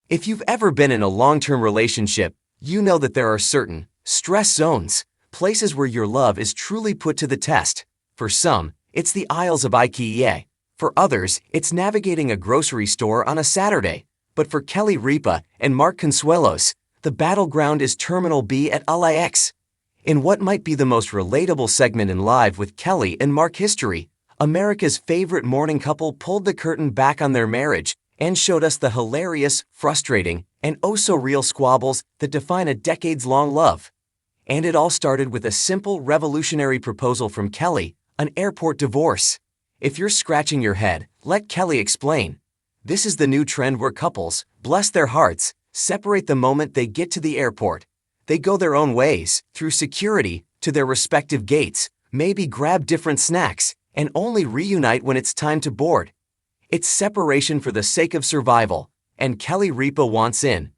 If you've ever been in a long-term relationship, you know that there are certain stress zones, places where your love is truly put to the test. For some, it's the aisles of IKEA. For others, it's navigating a grocery store on a Saturday. But for Kelly Ripa and Mark Consuelos, the battleground is Terminal B at LAX. In what might be the most relatable segment in Live with Kelly and Mark history, America's favorite morning couple pulled the curtain back on their marriage and showed us the hilarious, frustrating, and oh-so-real squabbles that define a decades-long love. And it all started with a simple, revolutionary proposal from Kelly, an airport divorce. If you're scratching your head, let Kelly explain. This is the new trend where couples, bless their hearts, separate the moment they get to the airport. They go their own ways, through security, to their respective gates, maybe grab different snacks, and only reunite when it's time to board. It's separation for the sake of survival, and Kelly Ripa wants in.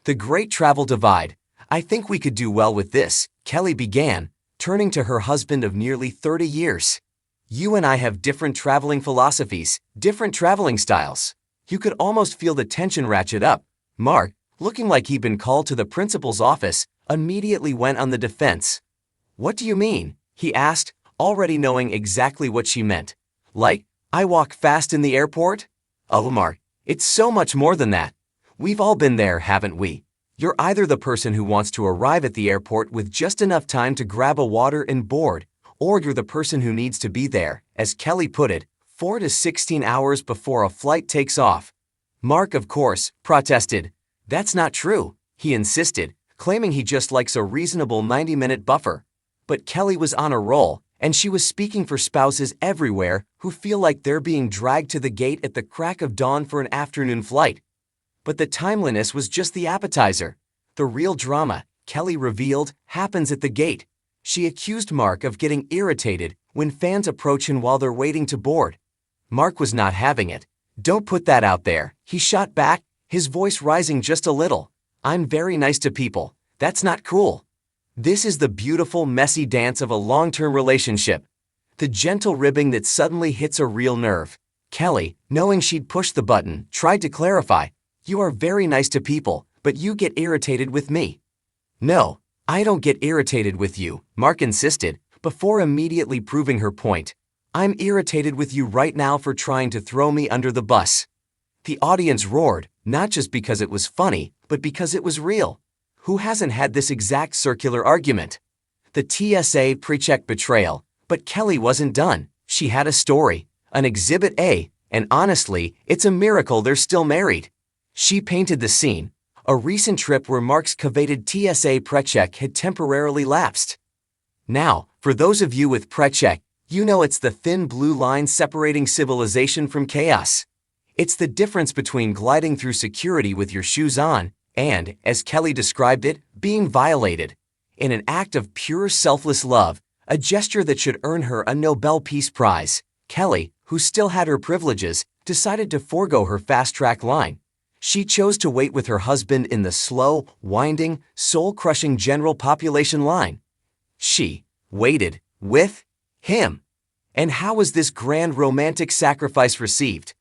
The Great Travel Divide. I think we could do well with this, Kelly began, turning to her husband of nearly 30 years. You and I have different traveling philosophies, different traveling styles. You could almost feel the tension ratchet up. Mark, looking like he'd been called to the principal's office, immediately went on the defense. What do you mean? He asked, already knowing exactly what she meant. Like, I walk fast in the airport? Oh, Mark, it's so much more than that. We've all been there, haven't we? You're either the person who wants to arrive at the airport with just enough time to grab a water and board, or you're the person who needs to be there, as Kelly put it, 4 to 16 hours before a flight takes off. Mark, of course, protested. That's not true, he insisted, claiming he just likes a reasonable 90-minute buffer. But Kelly was on a roll, and she was speaking for spouses everywhere who feel like they're being dragged to the gate at the crack of dawn for an afternoon flight. But the timeliness was just the appetizer. The real drama, Kelly revealed, happens at the gate. She accused Mark of getting irritated when fans approach him while they're waiting to board. Mark was not having it. Don't put that out there, he shot back, his voice rising just a little. I'm very nice to people. That's not cool. This is the beautiful, messy dance of a long-term relationship. The gentle ribbing that suddenly hits a real nerve. Kelly, knowing she'd pushed the button, tried to clarify. You are very nice to people, but you get irritated with me. No, I don't get irritated with you, Mark insisted, before immediately proving her point. I'm irritated with you right now for trying to throw me under the bus. The audience roared, not just because it was funny, but because it was real. Who hasn't had this exact circular argument? The TSA pre-check betrayal, but Kelly wasn't done. She had a story, an Exhibit A, and honestly, it's a miracle they're still married. She painted the scene, a recent trip where Mark's coveted TSA pre-check had temporarily lapsed. Now, for those of you with pre-check, you know it's the thin blue line separating civilization from chaos. It's the difference between gliding through security with your shoes on and, as Kelly described it, being violated. In an act of pure selfless love, a gesture that should earn her a Nobel Peace Prize, Kelly, who still had her privileges, decided to forego her fast-track line. She chose to wait with her husband in the slow, winding, soul-crushing general population line. She waited with him. And how was this grand romantic sacrifice received?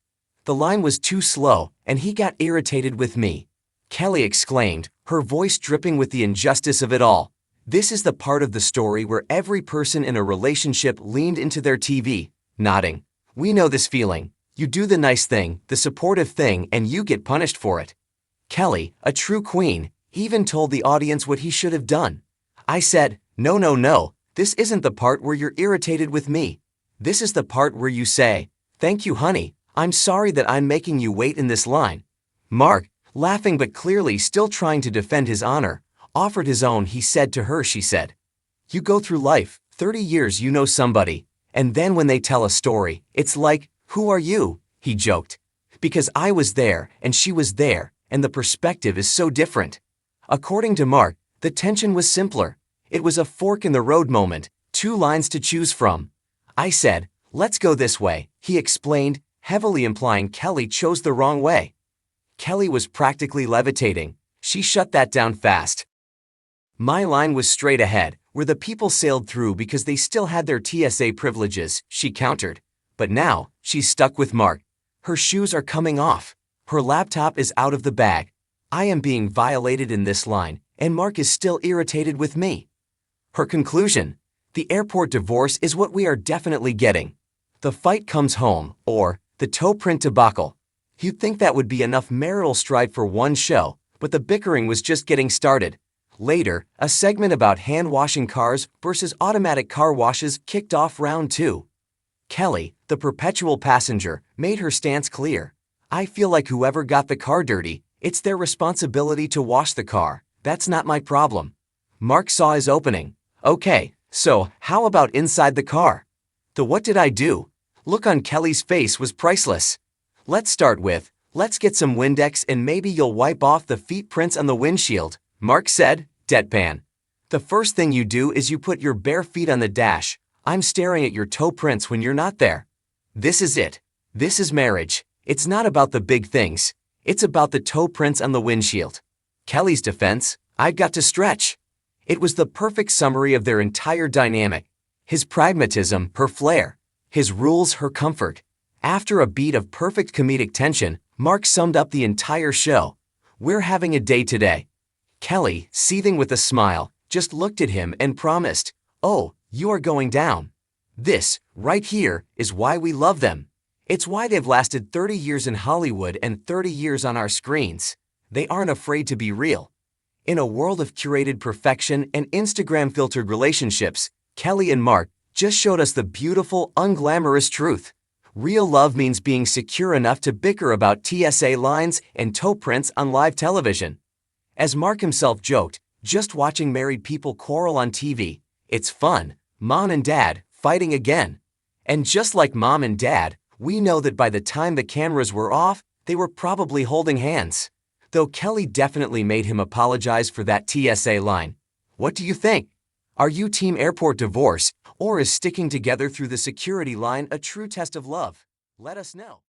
The line was too slow, and he got irritated with me. Kelly exclaimed, her voice dripping with the injustice of it all. This is the part of the story where every person in a relationship leaned into their TV, nodding. We know this feeling. You do the nice thing, the supportive thing, and you get punished for it. Kelly, a true queen, even told the audience what he should have done. I said, no, this isn't the part where you're irritated with me. This is the part where you say, thank you, honey, I'm sorry that I'm making you wait in this line. Mark, laughing but clearly still trying to defend his honor, offered his own. He said to her, she said, you go through life, 30 years you know somebody, and then when they tell a story, it's like, who are you? He joked. Because I was there, and she was there, and the perspective is so different. According to Mark, the tension was simpler. It was a fork-in-the-road moment, 2 lines to choose from. I said, let's go this way, he explained, heavily implying Kelly chose the wrong way. Kelly was practically levitating. She shut that down fast. My line was straight ahead, where the people sailed through because they still had their TSA privileges, she countered. But now, she's stuck with Mark. Her shoes are coming off. Her laptop is out of the bag. I am being violated in this line, and Mark is still irritated with me. Her conclusion: the airport divorce is what we are definitely getting. The fight comes home, or the toe print debacle. You'd think that would be enough marital strife for one show, but the bickering was just getting started. Later, a segment about hand-washing cars versus automatic car washes kicked off round 2. Kelly, the perpetual passenger, made her stance clear. I feel like whoever got the car dirty, it's their responsibility to wash the car. That's not my problem. Mark saw his opening. Okay, so how about inside the car? The what did I do? Look on Kelly's face was priceless. Let's start with, let's get some Windex and maybe you'll wipe off the feet prints on the windshield, Mark said, deadpan. The first thing you do is you put your bare feet on the dash. I'm staring at your toe prints when you're not there. This is it. This is marriage. It's not about the big things. It's about the toe prints on the windshield. Kelly's defense: I've got to stretch. It was the perfect summary of their entire dynamic. His pragmatism, her flair. His rules, her comfort. After a beat of perfect comedic tension, Mark summed up the entire show. We're having a day today. Kelly, seething with a smile, just looked at him and promised, oh, you are going down. This, right here, is why we love them. It's why they've lasted 30 years in Hollywood and 30 years on our screens. They aren't afraid to be real. In a world of curated perfection and Instagram-filtered relationships, Kelly and Mark just showed us the beautiful, unglamorous truth. Real love means being secure enough to bicker about TSA lines and toe prints on live television. As Mark himself joked, just watching married people quarrel on TV, it's fun. Mom and Dad fighting again. And just like Mom and Dad, we know that by the time the cameras were off, they were probably holding hands. Though Kelly definitely made him apologize for that TSA line. What do you think? Are you team airport divorce, or is sticking together through the security line a true test of love? Let us know.